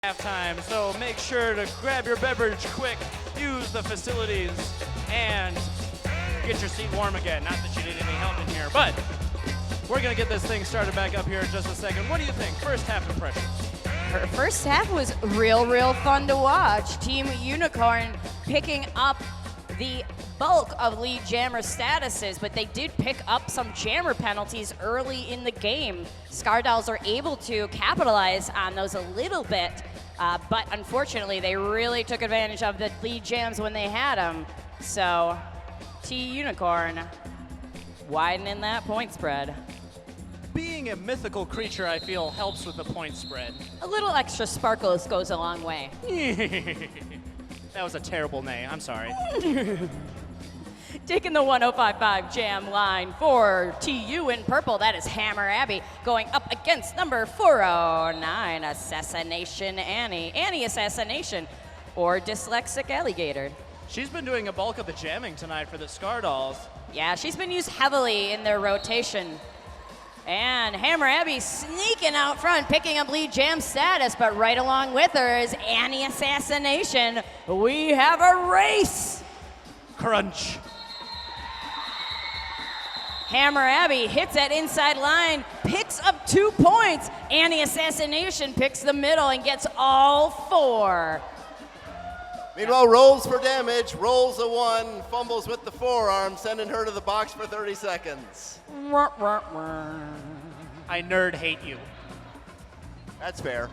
Halftime, so make sure to grab your beverage quick, use the facilities, and get your seat warm again. Not that you need any help in here, but we're going to get this thing started back up here in just a second. What do you think? First half impressions. First half was real fun to watch. Team Unicorn picking up the bulk of lead jammer statuses, but they did pick up some jammer penalties early in the game. S.C.A.R dolls are able to capitalize on those a little bit, but unfortunately they really took advantage of the lead jams when they had them. So T Unicorn widening that point spread. Being a mythical creature, I feel, helps with the point spread. A little extra sparkles goes a long way. That was a terrible nay. I'm sorry. Taking the 1055 jam line for TU in purple, that is Hammer Abby going up against number 409, Assassination Annie. Annie Assassination, or Dyslexic Alligator. She's been doing a bulk of the jamming tonight for the S.C.A.R dolls. Yeah, she's been used heavily in their rotation. And Hammer Abby sneaking out front, picking up lead jam status, but right along with her is Annie Assassination. We have a race. Crunch. Hammer Abby hits that inside line, picks up 2 points. Annie Assassination picks the middle and gets all 4. Meanwhile, rolls for damage, rolls a 1, fumbles with the forearm, sending her to the box for 30 seconds. I nerd hate you. That's fair.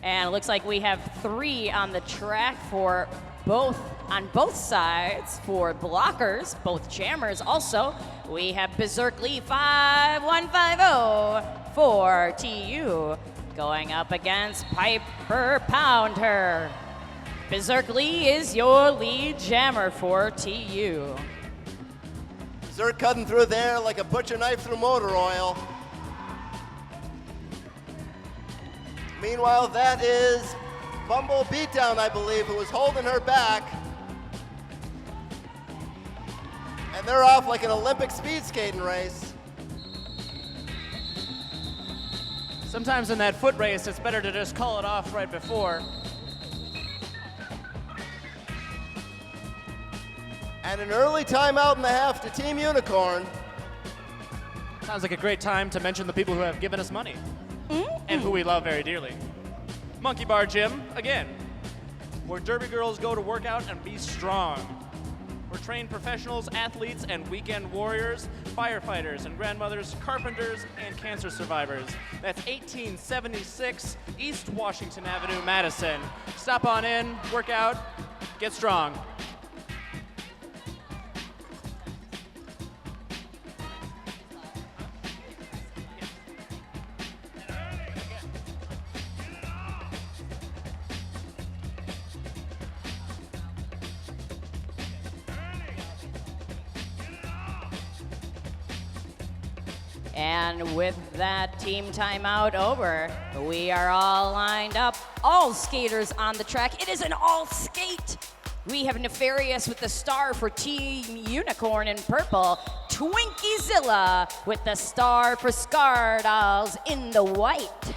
And it looks like we have 3 on the track for on both sides for blockers, both jammers. Also, we have Berserk Lee 5150 for TU going up against Piper Pounder. Berserk Lee is your lead jammer for TU. Zerk cutting through there like a butcher knife through motor oil. Meanwhile, that is Bumble Beatdown, I believe, who was holding her back. And they're off like an Olympic speed skating race. Sometimes in that foot race, it's better to just call it off right before. And an early timeout in the half to Team Unicorn. Sounds like a great time to mention the people who have given us money and who we love very dearly. Monkey Bar Gym, again, where Derby girls go to work out and be strong. We're trained professionals, athletes, and weekend warriors, firefighters and grandmothers, carpenters, and cancer survivors. That's 1876 East Washington Avenue, Madison. Stop on in, work out, get strong. And with that team timeout over, we are all lined up. All skaters on the track. It is an all skate. We have Nefarious with the star for Team Unicorn in purple. Twinkiezilla with the star for S.C.A.R dolls in the white.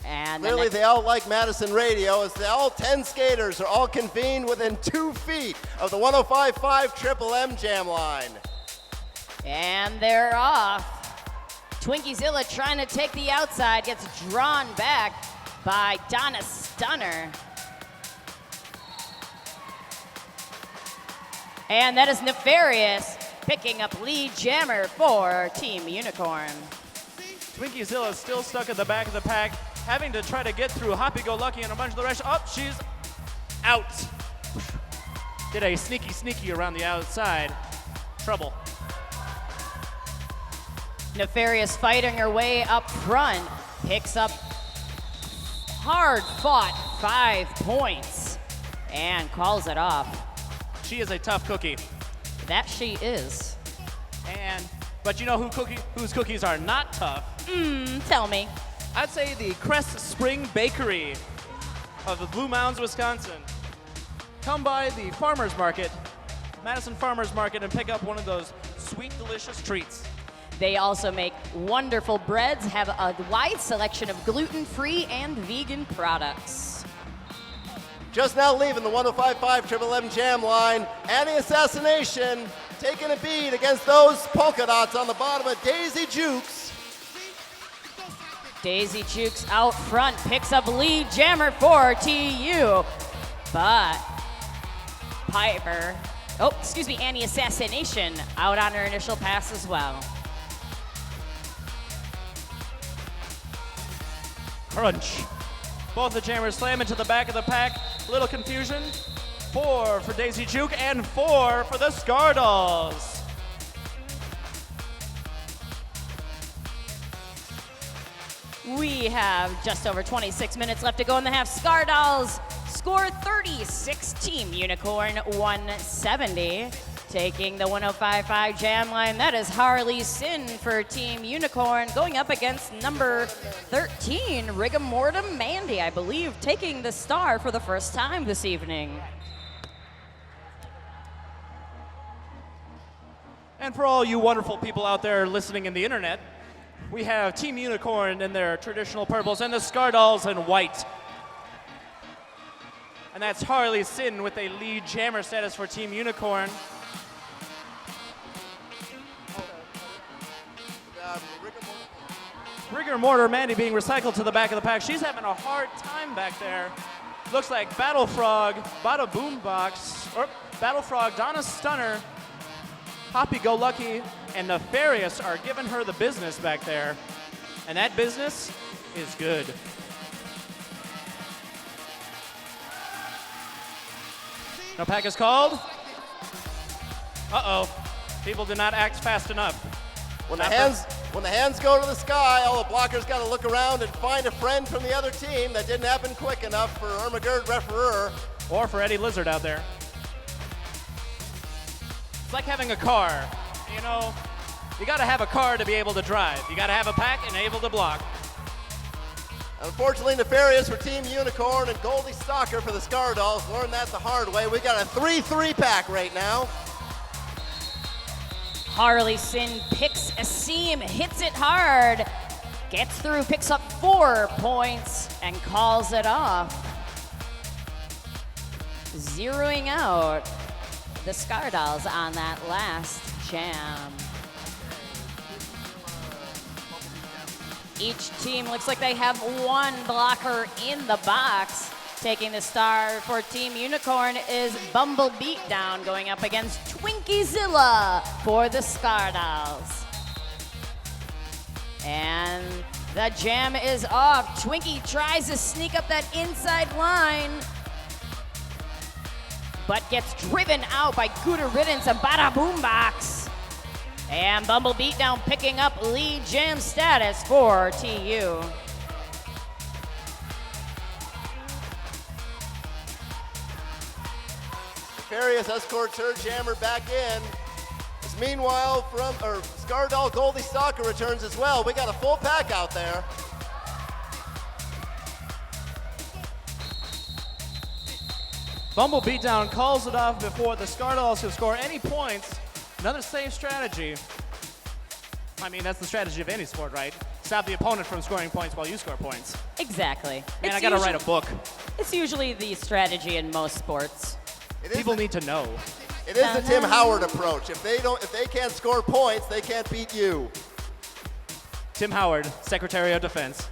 And Clearly they all like Madison Radio, as all 10 skaters are all convened within 2 feet of the 1055 Triple M jam line. And they're off. Twinkiezilla trying to take the outside, gets drawn back by Donna Stunner. And that is Nefarious picking up lead jammer for Team Unicorn. Twinkiezilla is still stuck at the back of the pack, having to try to get through Hoppy Go Lucky and a bunch of the rest. Oh, she's out. Did a sneaky around the outside. Trouble. Nefarious fighting her way up front, picks up hard-fought 5 points and calls it off. She is a tough cookie. That she is. But you know whose cookies are not tough? Tell me. I'd say the Crest Spring Bakery of the Blue Mounds, Wisconsin. Come by the farmer's market, Madison Farmer's Market, and pick up one of those sweet, delicious treats. They also make wonderful breads, have a wide selection of gluten-free and vegan products. Just now leaving the 105.5 Triple M Jam line, Anti-Assassination taking a beat against those polka dots on the bottom of Daisy Jukes. Daisy Jukes out front, picks up lead jammer for TU, but Anti-Assassination out on her initial pass as well. Crunch. Both the jammers slam into the back of the pack. Little confusion. 4 for Daisy Juke and 4 for the S.C.A.R Dolls. We have just over 26 minutes left to go in the half. S.C.A.R Dolls score 36, Team Unicorn 170. Taking the 105.5 Jam line, that is Harley Sin for Team Unicorn, going up against number 13, Rigamortum Mandy, I believe, taking the star for the first time this evening. And for all you wonderful people out there listening in the internet, we have Team Unicorn in their traditional purples and the S.C.A.R Dolls in white. And that's Harley Sin with a lead jammer status for Team Unicorn. Rigor Mortar Mandy being recycled to the back of the pack. She's having a hard time back there. Looks like Battle Frog, Bada Boombox, or Battle Frog, Donna Stunner, Hoppy Go Lucky, and Nefarious are giving her the business back there. And that business is good. No pack is called. Uh-oh. People did not act fast enough. When the hands go to the sky, all the blockers got to look around and find a friend from the other team. That didn't happen quick enough for Ermagerd Referer. Or for Eddie Lizard out there. It's like having a car. You know, you got to have a car to be able to drive. You got to have a pack and able to block. Unfortunately, Nefarious for Team Unicorn and Goldie Stalker for the S.C.A.R Dolls learned that the hard way. We got a 3-3 pack right now. Harley Sin picks a seam, hits it hard, gets through, picks up 4 points, and calls it off. Zeroing out the S.C.A.R Dolls on that last jam. Each team looks like they have 1 blocker in the box. Taking the star for Team Unicorn is Bumble Beatdown going up against Twinkiezilla for the S.C.A.R Dolls. And the jam is off. Twinkie tries to sneak up that inside line, but gets driven out by Gouda Riddance and Bada Boombox. And Bumble Beatdown picking up lead jam status for TU. Nefarious escorts her jammer back in. As meanwhile, S.C.A.R Doll Goldie Stalker returns as well. We got a full pack out there. Bumble Beatdown calls it off before the S.C.A.R Dolls can score any points. Another safe strategy. I mean, that's the strategy of any sport, right? Stop the opponent from scoring points while you score points. Exactly. Man, I gotta write a book. It's usually the strategy in most sports. People need to know. It is the Tim Howard approach. If they can't score points, they can't beat you. Tim Howard, Secretary of Defense.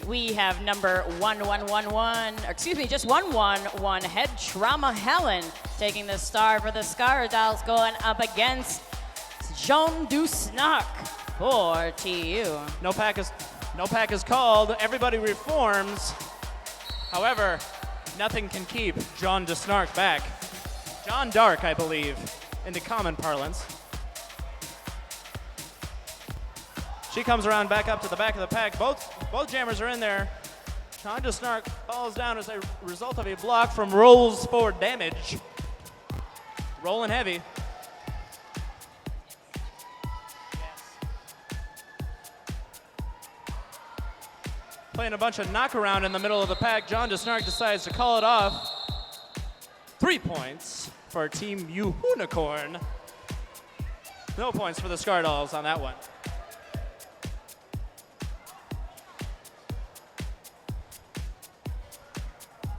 We have number 111, Head Trauma Helen taking the star for the S.C.A.R Dolls, going up against Joan Dusnark for TU. No pack is called. Everybody reforms. However, nothing can keep John Dusnark back. John Dark, I believe, in the common parlance. She comes around back up to the back of the pack. Both jammers are in there. John Dusnark falls down as a result of a block from Rolls for damage. Rolling heavy. Playing a bunch of knockaround in the middle of the pack. John Dusnark decides to call it off. 3 points for Team Unicorn. No points for the S.C.A.R dolls on that one.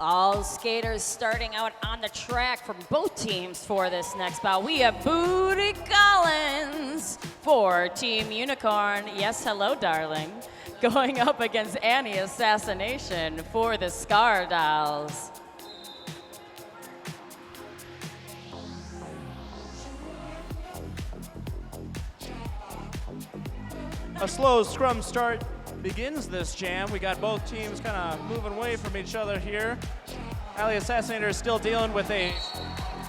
All skaters starting out on the track from both teams for this next bout. We have Booty Collins for Team Unicorn. Yes, hello, darling. Going up against Annie Assassination for the S.C.A.R dolls. A slow scrum start begins this jam. We got both teams kind of moving away from each other here. Alley Assassinator is still dealing with a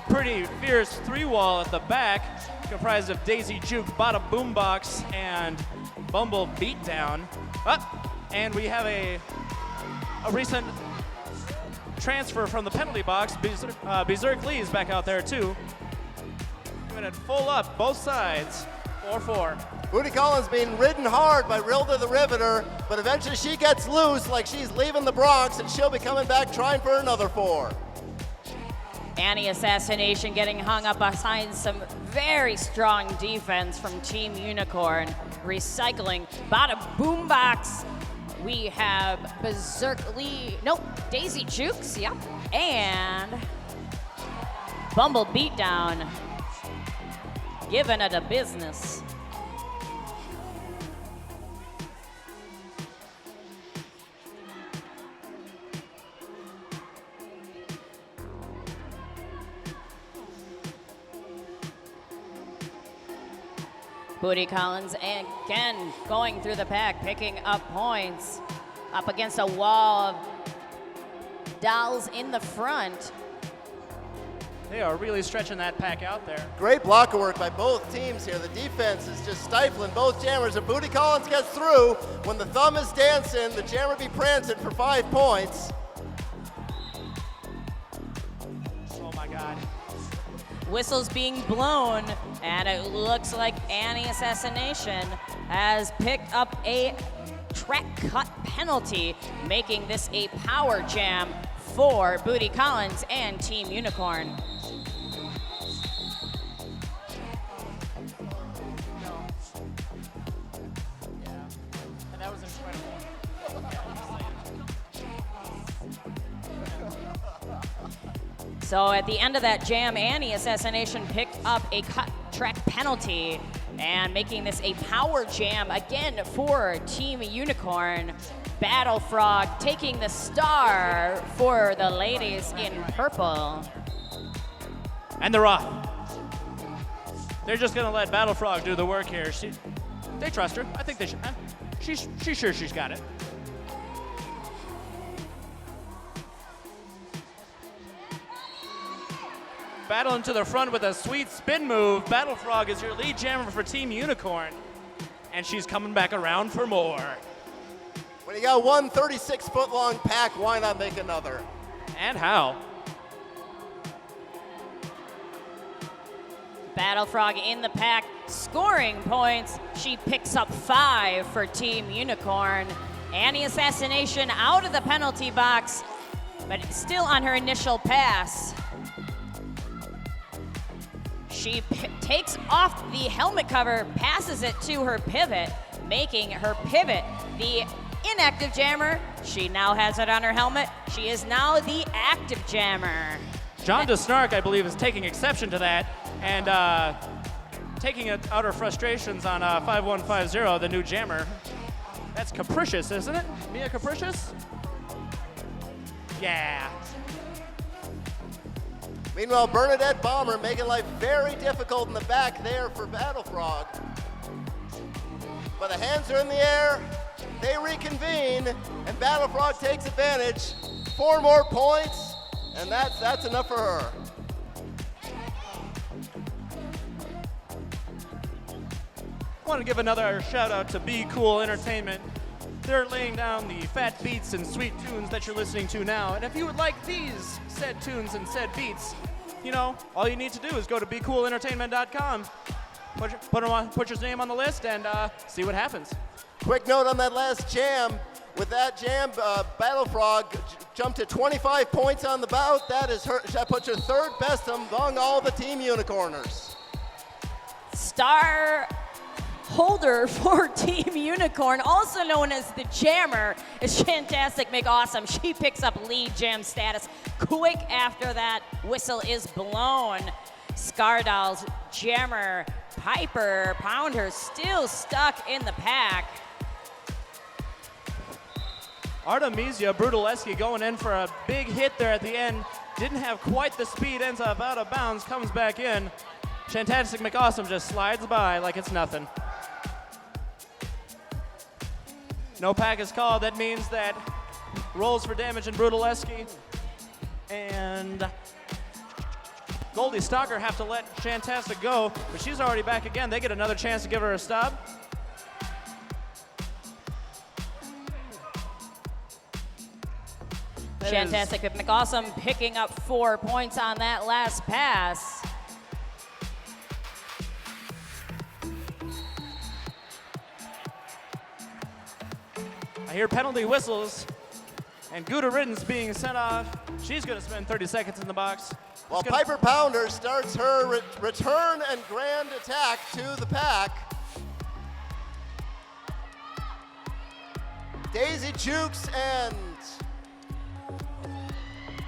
pretty fierce three-wall at the back, comprised of Daisy Juke, Bada Boombox, and Bumble Beatdown. And we have a recent transfer from the penalty box. Berserk Lee is back out there too. Doing it full up, both sides, 4-4. Booty Collins being ridden hard by Rilda the Riveter, but eventually she gets loose like she's leaving the Bronx, and she'll be coming back trying for another 4. Annie Assassination getting hung up behind some very strong defense from Team Unicorn. Recycling, Bada Boombox. We have Berserk Lee, nope, Daisy Jukes, yep, and Bumble Beatdown. Giving it a business. Booty Collins again going through the pack, picking up points. Up against a wall of dolls in the front. They are really stretching that pack out there. Great blocker work by both teams here. The defense is just stifling both jammers, and Booty Collins gets through. When the thumb is dancing, the jammer be prancing for 5 points. Oh my God. Whistles being blown, and it looks like Annie Assassination has picked up a track cut penalty, making this a power jam for Booty Collins and Team Unicorn. And that was incredible. So at the end of that jam, Annie Assassination picked up a cut track penalty and making this a power jam again for Team Unicorn. Battle Frog taking the star for the ladies in purple. And they're off. They're just gonna let Battle Frog do the work here. They trust her. I think they should. She's sure she's got it. Battling to the front with a sweet spin move. Battle Frog is your lead jammer for Team Unicorn. And she's coming back around for more. When you got one 36-foot-long pack, why not make another? And how? Battle Frog in the pack, scoring points. She picks up 5 for Team Unicorn. Annie Assassination out of the penalty box, but still on her initial pass. She takes off the helmet cover, passes it to her pivot, making her pivot the inactive jammer. She now has it on her helmet. She is now the active jammer. John DeSnark, I believe, is taking exception to that and taking out her frustrations on 5150, the new jammer. That's capricious, isn't it? Mia Capricious? Yeah. Meanwhile, Bernadette Bomber making life very difficult in the back there for Battle Frog. But the hands are in the air, they reconvene, and Battle Frog takes advantage. 4 more points, and that's enough for her. I want to give another shout out to Be Cool Entertainment. They're laying down the fat beats and sweet tunes that you're listening to now. And if you would like these said tunes and said beats, you know, all you need to do is go to BeCoolEntertainment.com, put your name on the list, and see what happens. Quick note on that last jam. With that jam, Battle Frog jumped to 25 points on the bout. That puts her 3rd best among all the Team Unicorners. star holder for Team Unicorn, also known as the Jammer, is Fantastic McAwesome. She picks up lead jam status quick after that whistle is blown. S.C.A.R Dolls, Jammer, Piper, Pounder still stuck in the pack. Artemisia Brutaleski going in for a big hit there at the end. Didn't have quite the speed, ends up out of bounds, comes back in. Fantastic McAwesome just slides by like it's nothing. No pack is called. That means that rolls for damage in Brutaleski. And Goldie Stalker have to let Fantastic go, but she's already back again. They get another chance to give her a stop. Fantastic McAwesome picking up 4 points on that last pass. I hear penalty whistles and Gouda Riddens being sent off. She's going to spend 30 seconds in the box. Well, Piper Pounder starts her return and grand attack to the pack. Daisy Jukes and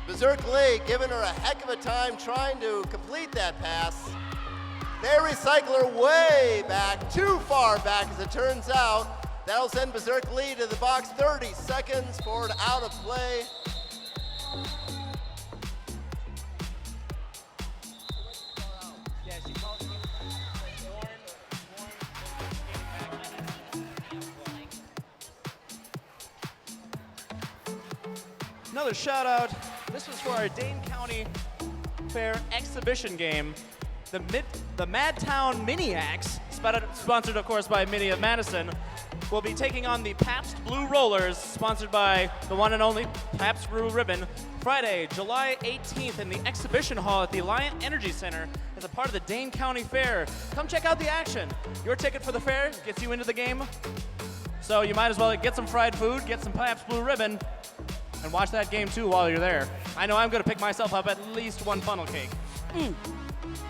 Berserk Lee giving her a heck of a time trying to complete that pass. They recycle her way back, too far back as it turns out. That'll send Berserk Lee to the box. 30 seconds for it out of play. Another shout out. This was for our Dane County Fair exhibition game. The Madtown Miniacs, sponsored of course by Mini of Madison, will be taking on the Pabst Blue Rollers, sponsored by the one and only Pabst Blue Ribbon, Friday, July 18th in the exhibition hall at the Alliant Energy Center as a part of the Dane County Fair. Come check out the action. Your ticket for the fair gets you into the game, so you might as well get some fried food, get some Pabst Blue Ribbon, and watch that game too while you're there. I know I'm gonna pick myself up at least one funnel cake.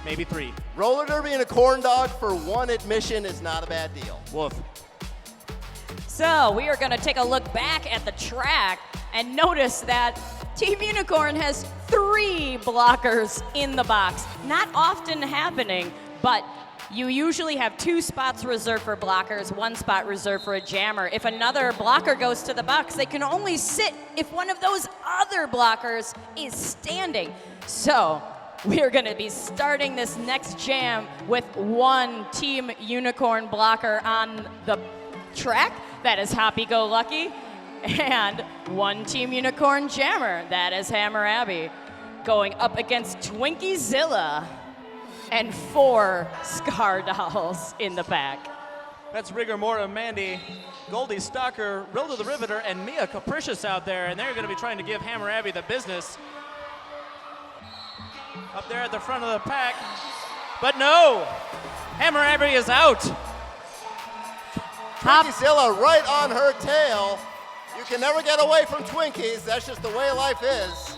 Maybe 3. Roller derby and a corn dog for one admission is not a bad deal. Woof. So we are going to take a look back at the track and notice that Team Unicorn has 3 blockers in the box. Not often happening, but you usually have 2 spots reserved for blockers, 1 spot reserved for a jammer. If another blocker goes to the box, they can only sit if one of those other blockers is standing. So we are going to be starting this next jam with 1 Team Unicorn blocker on the track. That is Happy Go Lucky. And 1 Team Unicorn jammer. That is Hammer Abby. Going up against Twinkiezilla. And 4 S.C.A.R Dolls in the pack. That's Rigor Mortem, Mandy, Goldie Stalker, Rilda the Riveter, and Mia Capricious out there, and they're going to be trying to give Hammer Abby the business. Up there at the front of the pack. But no! Hammer Abby is out! Twinkiezilla right on her tail. You can never get away from Twinkies. That's just the way life is.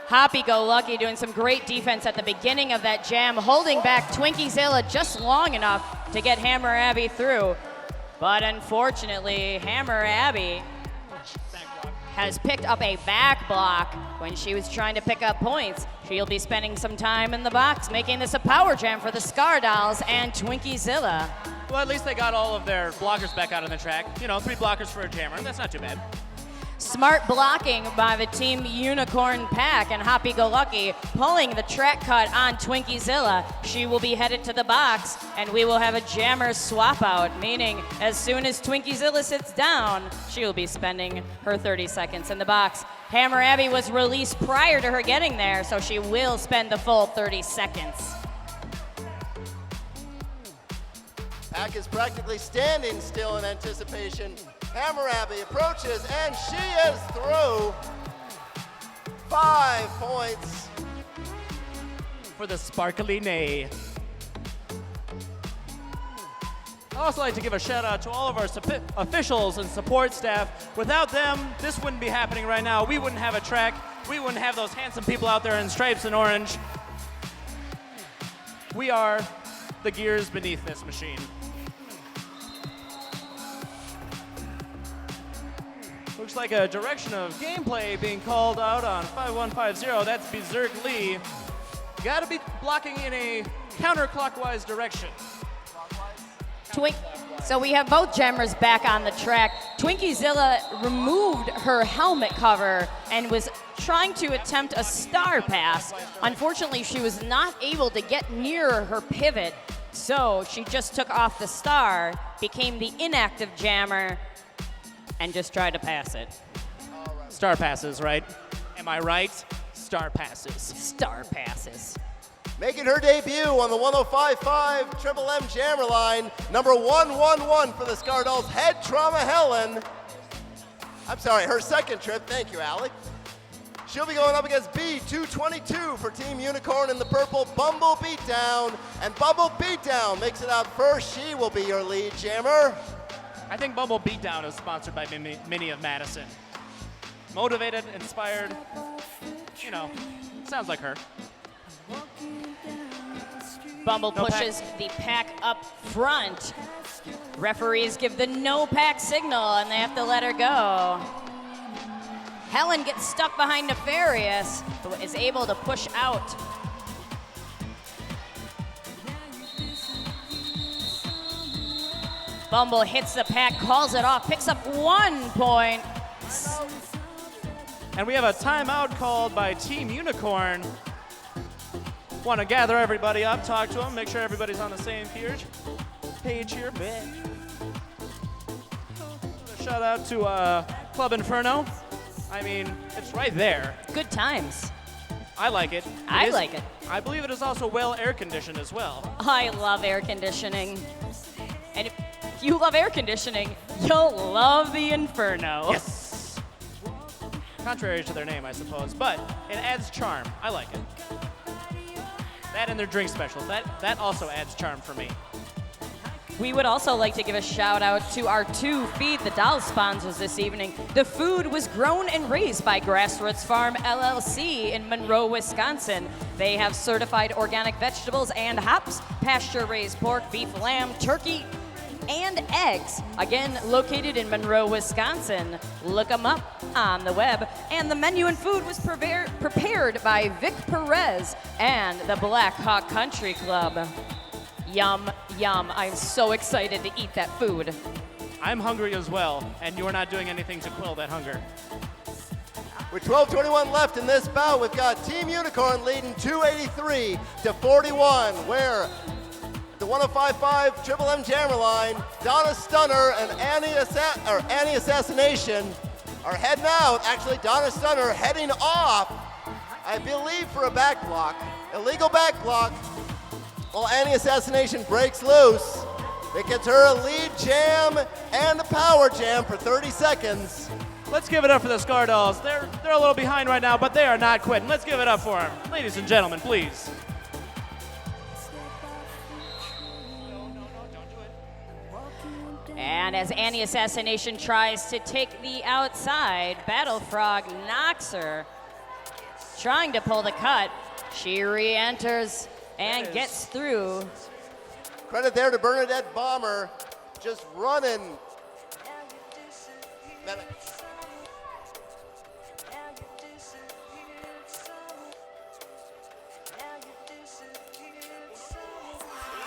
Happy Go Lucky doing some great defense at the beginning of that jam, holding back Twinkiezilla just long enough to get Hammer Abby through. But unfortunately, Hammer Abby has picked up a back block when she was trying to pick up points. She'll be spending some time in the box, making this a power jam for the S.C.A.R Dolls and Twinkiezilla. Well, at least they got all of their blockers back out on the track. You know, 3 blockers for a jammer. That's not too bad. Smart blocking by the Team Unicorn pack, and Happy Go Lucky pulling the track cut on Twinkiezilla. She will be headed to the box, and we will have a jammer swap out, meaning as soon as Twinkiezilla sits down, she will be spending her 30 seconds in the box. Hammer Abby was released prior to her getting there, so she will spend the full 30 seconds. Pack is practically standing still in anticipation. Hammer Abby approaches, and she is through. 5 points. For the Sparkly Nay. I'd also like to give a shout out to all of our officials and support staff. Without them, this wouldn't be happening right now. We wouldn't have a track. We wouldn't have those handsome people out there in stripes and orange. We are the gears beneath this machine. Looks like a direction of gameplay being called out on 5150. That's Berserk Lee. Gotta be blocking in a counterclockwise direction. So we have both jammers back on the track. Twinkiezilla removed her helmet cover and was trying to attempt a star pass. Unfortunately, she was not able to get near her pivot, so she just took off the star, became the inactive jammer, and just tried to pass it. Star passes, right? Am I right? Star passes. Star passes. Making her debut on the 105.5 Triple M Jammer line, number 111 for the S.C.A.R Dolls, Head Trauma Helen. I'm sorry, her second trip. Thank you, Alec. She'll be going up against B222 for Team Unicorn in the purple, Bumble Beatdown. And Bumble Beatdown makes it out first. She will be your lead jammer. I think Bumble Beatdown is sponsored by Minnie of Madison. Motivated, inspired, you know, sounds like her. Bumble pushes the pack up front. Referees give the no pack signal and they have to let her go. Helen gets stuck behind Nefarious, but is able to push out. Bumble hits the pack, calls it off, picks up 1 point. And we have a timeout called by Team Unicorn. Want to gather everybody up, talk to them, make sure everybody's on the same page here. Shout out to Club Inferno. I mean, it's right there. Good times. I like it. I like it. I believe it is also well air conditioned as well. I love air conditioning. And if you love air conditioning, you'll love the Inferno. Yes. Contrary to their name, I suppose, but it adds charm. I like it. That and their drink specials. That also adds charm for me. We would also like to give a shout out to our 2 Feed the Doll sponsors this evening. The food was grown and raised by Grassroots Farm LLC in Monroe, Wisconsin. They have certified organic vegetables and hops, pasture-raised pork, beef, lamb, turkey, and eggs. Again, located in Monroe, Wisconsin. Look them up on the web. And the menu and food was prepared by Vic Perez and the Black Hawk Country Club. Yum, yum. I'm so excited to eat that food. I'm hungry as well, and you're not doing anything to quell that hunger. With 12:21 left in this bout, we've got Team Unicorn leading 283 to 41, where the 105.5 Triple M Jammer line, Donna Stunner and Annie Assassination are heading out. Actually, Donna Stunner heading off, I believe, for a back block, illegal back block. While Annie Assassination breaks loose, it gets her a lead jam and a power jam for 30 seconds. Let's give it up for the S.C.A.R Dolls. They're a little behind right now, but they are not quitting. Let's give it up for them. Ladies and gentlemen, please. And as Annie Assassination tries to take the outside, Battle Frog knocks her. Trying to pull the cut, she re-enters and gets through. Credit there to Bernadette Bomber, just running.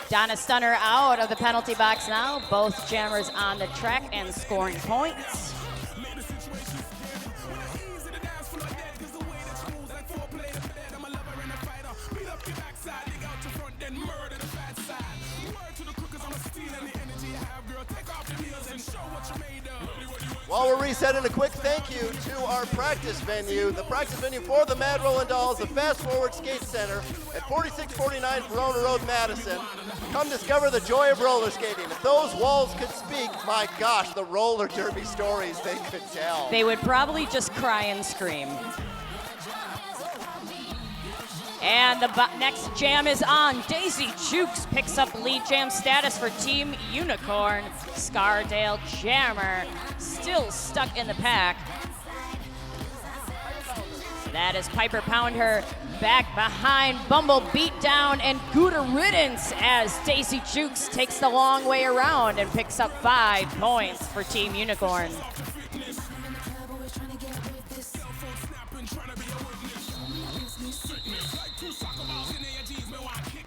Donna Stunner out of the penalty box now. Both jammers on the track and scoring points. While we're resetting, a quick thank you to our practice venue. The practice venue for the Mad Rollin Dolls, the Fast Forward Skate Center at 4649 Verona Road, Madison. Come discover the joy of roller skating. If those walls could speak, my gosh, the roller derby stories they could tell. They would probably just cry and scream. And the next jam is on. Daisy Jukes picks up lead jam status for Team Unicorn. Scardale Jammer still stuck in the pack. That is Piper Pounder back behind. Bumble beat down and Gouda riddance as Stacy Jukes takes the long way around and picks up 5 points for Team Unicorn.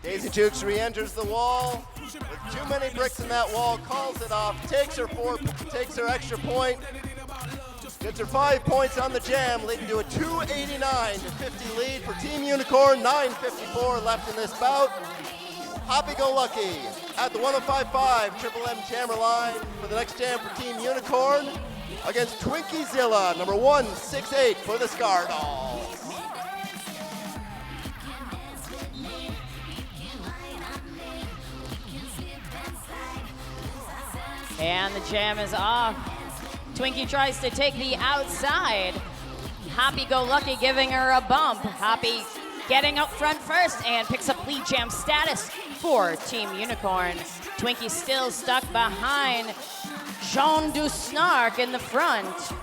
Daisy Jukes re-enters the wall with too many bricks in that wall, calls it off, takes her extra point, gets her 5 points on the jam, leading to a 289-50 lead for Team Unicorn. 9:54 left in this bout. Happy-go-lucky at the 105.5 Triple M Jammer line for the next jam for Team Unicorn against Twinkie Zilla, number 168 for the S.C.A.R Dolls. And the jam is off. Twinkie tries to take the outside. Happy-go-lucky giving her a bump. Happy getting up front first and picks up lead jam status for Team Unicorn. Twinkie still stuck behind Jean du Snark in the front.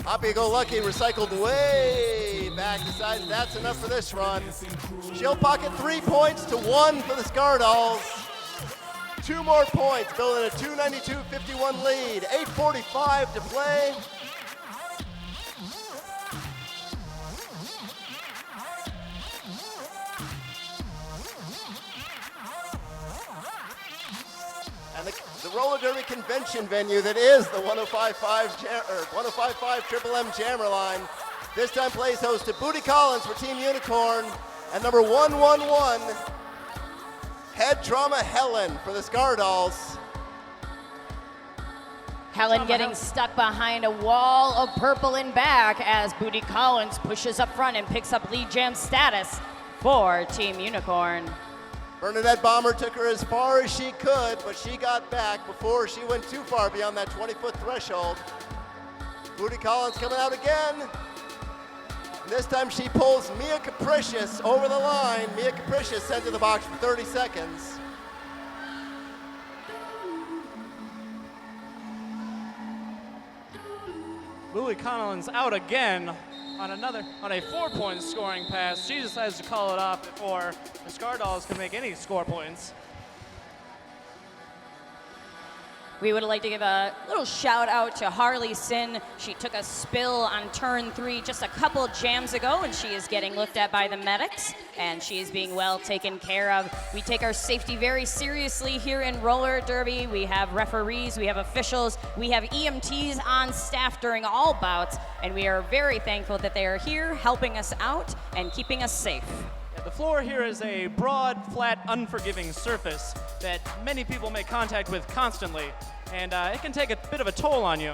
Happy-go-lucky recycled way back, decided that's enough for this run. She'll pocket 3 points to 1 for the S.C.A.R Dolls. 2 more points, building a 292-51 lead. 8:45 to play. And the roller derby convention venue that is the 105.5 Triple M Jammer line. This time plays host to Booty Collins for Team Unicorn and number 111, Head Trauma Helen for the S.C.A.R Dolls. Helen getting stuck behind a wall of purple and back as Booty Collins pushes up front and picks up lead jam status for Team Unicorn. Bernadette Bomber took her as far as she could, but she got back before she went too far beyond that 20-foot threshold. Booty Collins coming out again. This time she pulls Mia Capricious over the line. Mia Capricious sent to the box for 30 seconds. Booty Collins out again on a 4-point scoring pass. She decides to call it off before the S.C.A.R Dolls can make any score points. We would like to give a little shout out to Harley Sin. She took a spill on turn 3 just a couple jams ago, and she is getting looked at by the medics, and she is being well taken care of. We take our safety very seriously here in roller derby. We have referees, we have officials, we have EMTs on staff during all bouts, and we are very thankful that they are here helping us out and keeping us safe. The floor here is a broad, flat, unforgiving surface that many people make contact with constantly, and it can take a bit of a toll on you.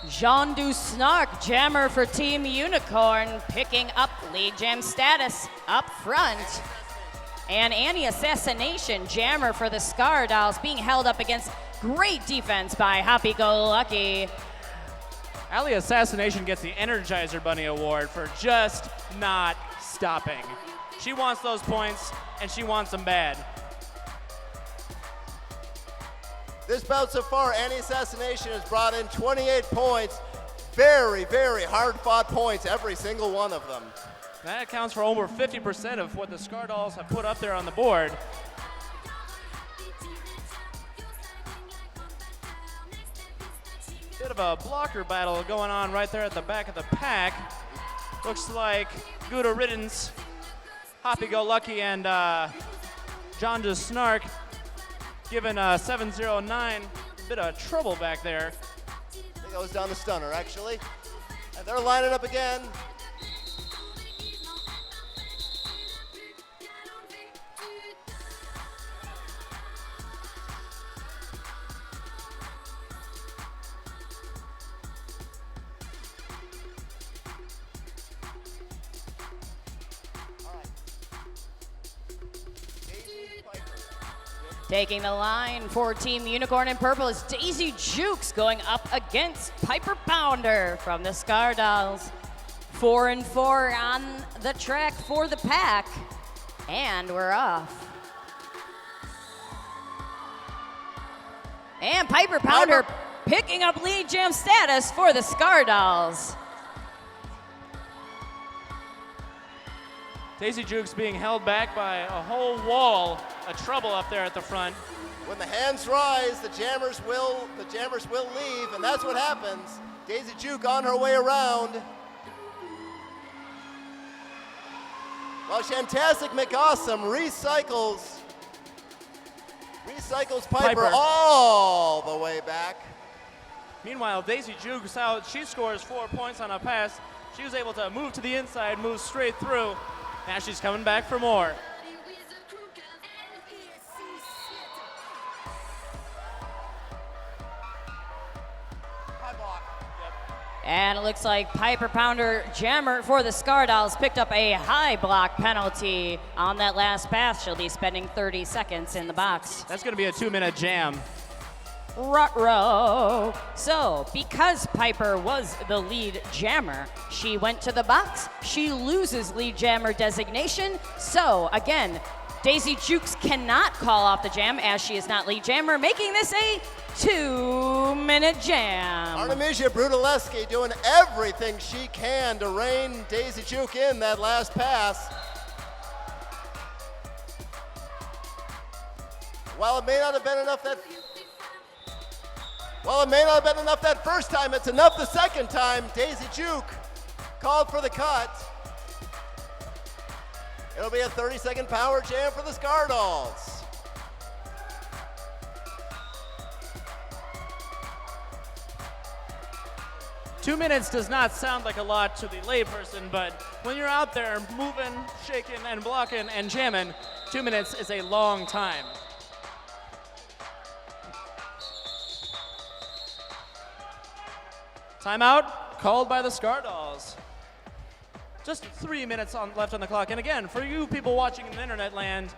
Jean du Snark, jammer for Team Unicorn, picking up lead jam status up front. And Annie Assassination, jammer for the S.C.A.R Dolls, being held up against great defense by Happy-Go-Lucky. Allie Assassination gets the Energizer Bunny Award for just not stopping. She wants those points, and she wants them bad. This bout so far, Annie Assassination has brought in 28 points. Very, very hard-fought points, every single one of them. That accounts for over 50% of what the S.C.A.R Dolls have put up there on the board. Bit of a blocker battle going on right there at the back of the pack. Looks like Gouda Riddance, Happy-Go-Lucky, and John du Snark giving 709 a bit of trouble back there. I think that was down the stunner, actually. And they're lining up again. Taking the line for Team Unicorn in purple is Daisy Jukes going up against Piper Pounder from the S.C.A.R Dolls. 4 and 4 on the track for the pack. And we're off. And Piper Pounder picking up lead jam status for the S.C.A.R Dolls. Daisy Jukes being held back by a whole wall of trouble up there at the front. When the hands rise, the jammers will leave, and that's what happens. Daisy Juke on her way around. While Shantastic McAwesome recycles Piper all the way back. Meanwhile, Daisy Jukes out. She scores 4 points on a pass. She was able to move to the inside, move straight through. Now she's coming back for more. And it looks like Piper Pounder jammer for the S.C.A.R Dolls picked up a high block penalty on that last pass. She'll be spending 30 seconds in the box. That's going to be a 2-minute jam. Ruh-roh. So, because Piper was the lead jammer, she went to the box. She loses lead jammer designation. So, again, Daisy Jukes cannot call off the jam as she is not lead jammer, making this a 2-minute jam. Artemisia Brudaleski doing everything she can to rein Daisy Juke in that last pass. While it may not have been enough that first time, it's enough the second time. Daisy Juke called for the cut. It'll be a 30-second power jam for the S.C.A.R Dolls. Two minutes does not sound like a lot to the layperson, but when you're out there moving, shaking, and blocking and jamming, 2 minutes is a long time. Timeout called by the S.C.A.R Dolls. Just 3 minutes left on the clock. And again, for you people watching in internet land,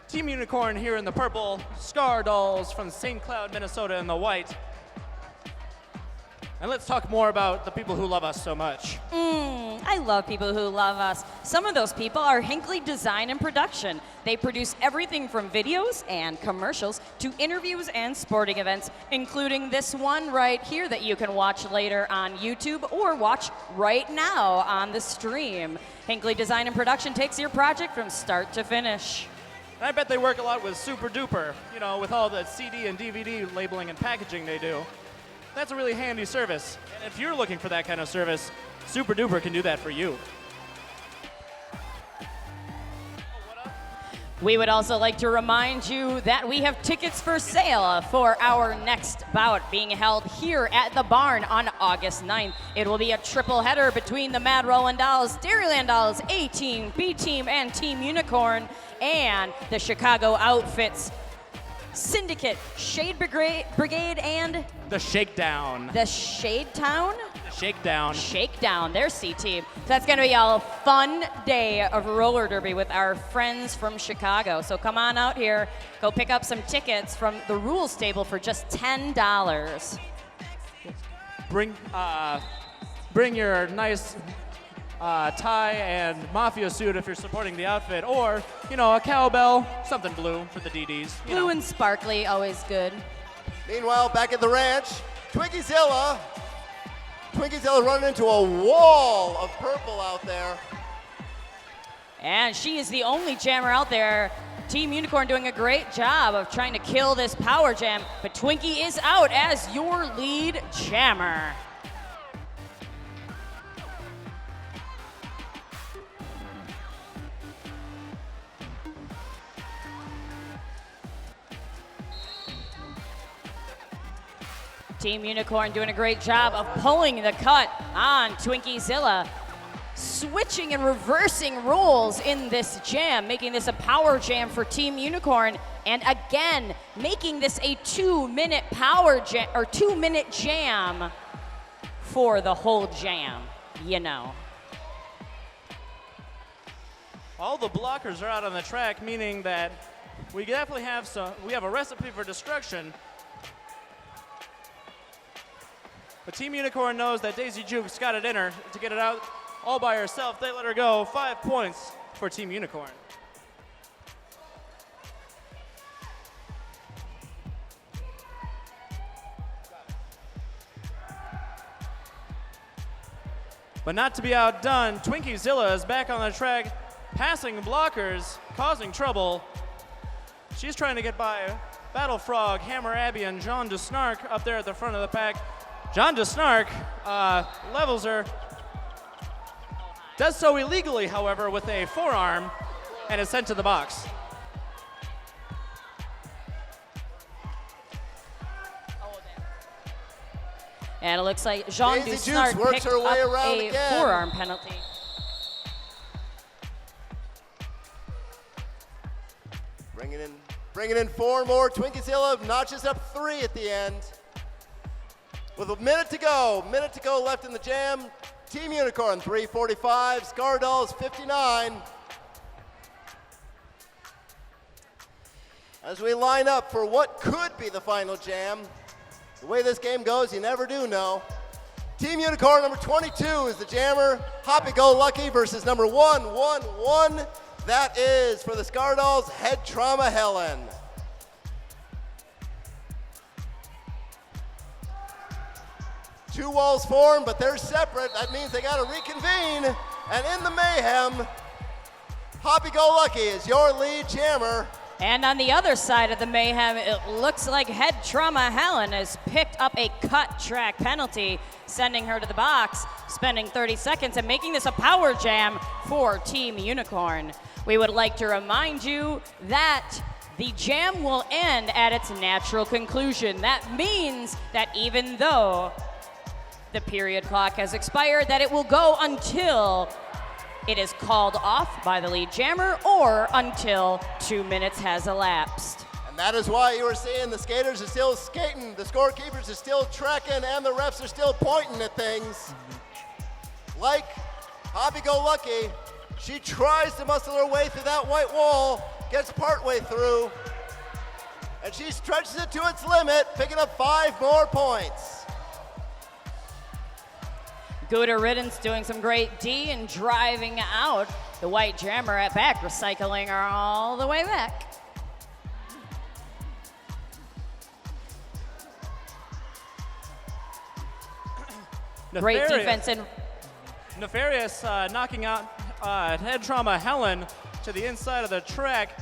Team Unicorn here in the purple, S.C.A.R Dolls from St. Cloud, Minnesota in the white. And let's talk more about the people who love us so much. I love people who love us. Some of those people are Hinckley Design and Production. They produce everything from videos and commercials to interviews and sporting events, including this one right here that you can watch later on YouTube or watch right now on the stream. Hinckley Design and Production takes your project from start to finish. And I bet they work a lot with Super Duper, you know, with all the CD and DVD labeling and packaging they do. That's a really handy service. And if you're looking for that kind of service, Super Duper can do that for you. We would also like to remind you that we have tickets for sale for our next bout being held here at the barn on August 9th. It will be a triple header between the Mad Rollin Dolls, Dairyland Dolls, A-Team, B-Team, and Team Unicorn, and the Chicago Outfits Syndicate, Shade Brigade, and The Shakedown. the Shade Town? The Shakedown. Shakedown, their C-Team. So that's going to be a fun day of roller derby with our friends from Chicago. So come on out here, go pick up some tickets from the rules table for just $10. Bring your nice tie and mafia suit if you're supporting the outfit, or, you know, a cowbell, something blue for the DDs. Blue and sparkly, always good. Meanwhile, back at the ranch, Twinkiezilla running into a wall of purple out there. And she is the only jammer out there. Team Unicorn doing a great job of trying to kill this power jam, but Twinkie is out as your lead jammer. Team Unicorn doing a great job of pulling the cut on Twinkiezilla. Switching and reversing rules in this jam, making this a power jam for Team Unicorn. And again, making this a 2-minute power jam, or 2-minute jam for the whole jam, you know. All the blockers are out on the track, meaning that We definitely have we have a recipe for destruction. But Team Unicorn knows that Daisy Juke's got it in her to get it out all by herself. They let her go. 5 points for Team Unicorn. But not to be outdone, Twinkie Zilla is back on the track, passing blockers, causing trouble. She's trying to get by Battle Frog, Hammer Abby, and John DeSnark up there at the front of the pack. John DeSnark levels her. Does so illegally, however, with a forearm, and is sent to the box. And it looks like Jean Daisy DeSnark Jukes works picked her way up around a again. forearm penalty. Bringing in 4 more. Twinkie Zilla notches up 3 at the end. With a minute to go left in the jam. Team Unicorn 345, S.C.A.R Dolls 59. As we line up for what could be the final jam, the way this game goes, you never do know. Team Unicorn number 22 is the jammer, Hoppy Go Lucky versus number 111. That is for the S.C.A.R Dolls, Head Trauma Helen. Two walls form, but they're separate. That means they gotta reconvene. And in the mayhem, Hoppy Go Lucky is your lead jammer. And on the other side of the mayhem, it looks like Head Trauma Helen has picked up a cut track penalty, sending her to the box, spending 30 seconds and making this a power jam for Team Unicorn. We would like to remind you that the jam will end at its natural conclusion. That means that even though the period clock has expired, that it will go until it is called off by the lead jammer or until 2 minutes has elapsed. And that is why you are seeing the skaters are still skating, the scorekeepers are still tracking, and the refs are still pointing at things. Like Hoppy Go Lucky, she tries to muscle her way through that white wall, gets partway through, and she stretches it to its limit, picking up 5 more points. Gouda Riddance doing some great D and driving out the white jammer at back, recycling her all the way back. Great defense and Nefarious knocking out Head Trauma Helen to the inside of the track,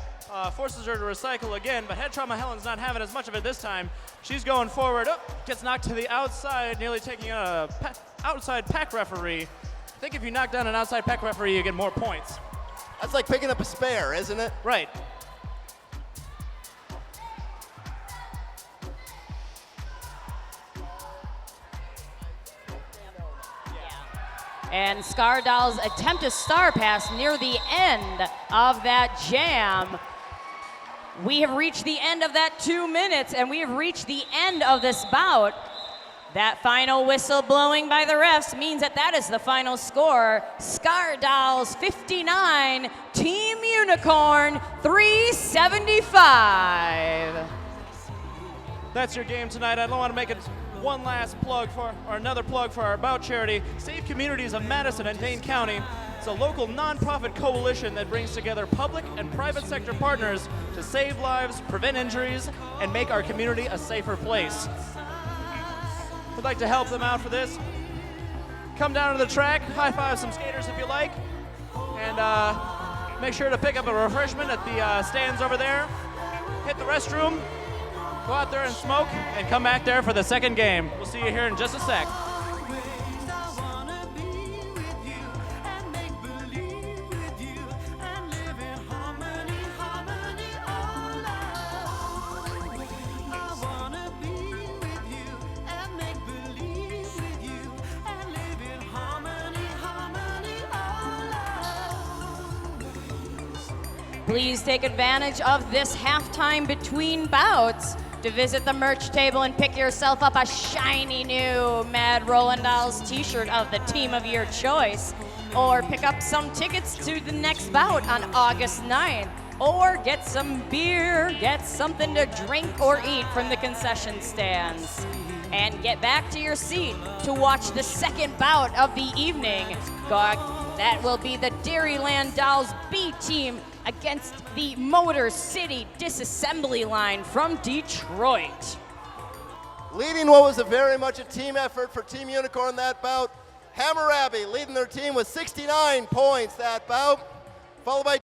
forces her to recycle again, but Head Trauma Helen's not having as much of it this time. She's going forward, gets knocked to the outside, nearly taking out a outside pack referee. I think if you knock down an outside pack referee, you get more points. That's like picking up a spare, isn't it? Right. And S.C.A.R Dolls attempt a star pass near the end of that jam. We have reached the end of that 2 minutes, and we have reached the end of this bout. That final whistle blowing by the refs means that that is the final score. S.C.A.R Dolls 59, Team Unicorn 375. That's your game tonight. I don't want to make it one last plug for, or another plug for our bout charity, Save Communities of Madison and Dane County. It's a local nonprofit coalition that brings together public and private sector partners to save lives, prevent injuries, and make our community a safer place. We'd like to help them out for this. Come down to the track, high-five some skaters if you like, and make sure to pick up a refreshment at the stands over there. Hit the restroom, go out there and smoke, and come back there for the second game. We'll see you here in just a sec. Please take advantage of this halftime between bouts to visit the merch table and pick yourself up a shiny new Mad Rollin Dolls t-shirt of the team of your choice, or pick up some tickets to the next bout on August 9th or get some beer, get something to drink or eat from the concession stands. And get back to your seat to watch the second bout of the evening. That will be the Dairyland Dolls B team against the Motor City Disassembly Line from Detroit. Leading what was very much a team effort for Team Unicorn that bout, Hammurabi leading their team with 69 points that bout, followed by